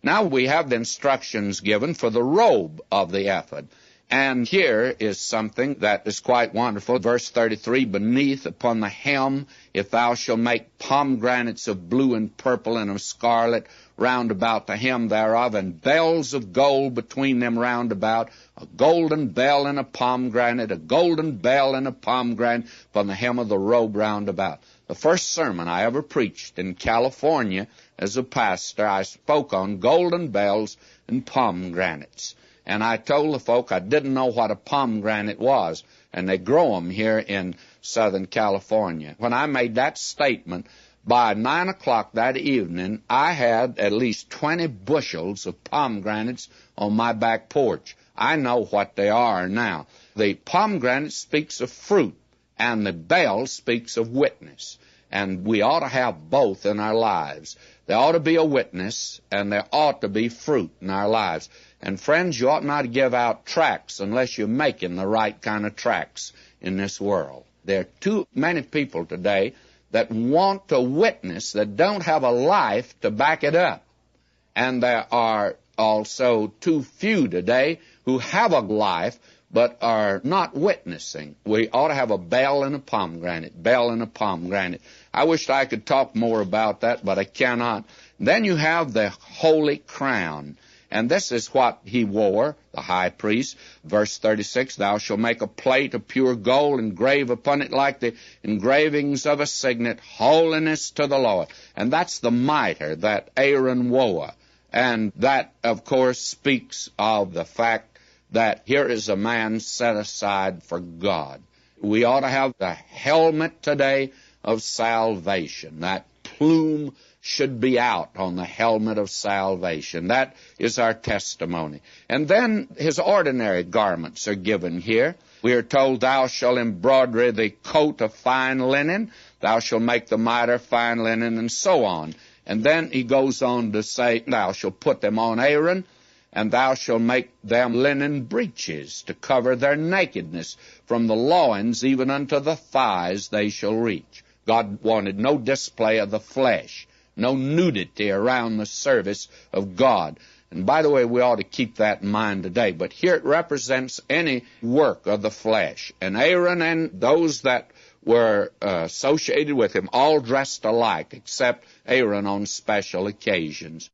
Now we have the instructions given for the robe of the ephod. And here is something that is quite wonderful. Verse 33, beneath upon the hem, if thou shalt make pomegranates of blue and purple and of scarlet round about the hem thereof, and bells of gold between them round about, a golden bell and a pomegranate, a golden bell and a pomegranate upon the hem of the robe round about. The first sermon I ever preached in California as a pastor, I spoke on golden bells and pomegranates. And I told the folk I didn't know what a pomegranate was, and they grow them here in Southern California. When I made that statement, by 9 o'clock that evening, I had at least 20 bushels of pomegranates on my back porch. I know what they are now. The pomegranate speaks of fruit, and the bell speaks of witness. And we ought to have both in our lives. There ought to be a witness, and there ought to be fruit in our lives. And friends, you ought not to give out tracts unless you're making the right kind of tracts in this world. There are too many people today that want to witness that don't have a life to back it up. And there are also too few today who have a life but are not witnessing. We ought to have a bell and a pomegranate, bell and a pomegranate. I wish I could talk more about that, but I cannot. Then you have the holy crown. And this is what he wore, the high priest. Verse 36, thou shalt make a plate of pure gold, engrave upon it like the engravings of a signet, holiness to the Lord. And that's the mitre that Aaron wore. And that, of course, speaks of the fact that here is a man set aside for God. We ought to have the helmet today of salvation. That plume should be out on the helmet of salvation. That is our testimony. And then his ordinary garments are given here. We are told, thou shalt embroider the coat of fine linen, thou shalt make the mitre fine linen, and so on. And then he goes on to say, thou shalt put them on Aaron, and thou shalt make them linen breeches to cover their nakedness. From the loins even unto the thighs they shall reach. God wanted no display of the flesh, no nudity around the service of God. And by the way, we ought to keep that in mind today. But here it represents any work of the flesh. And Aaron and those that were associated with him all dressed alike, except Aaron on special occasions.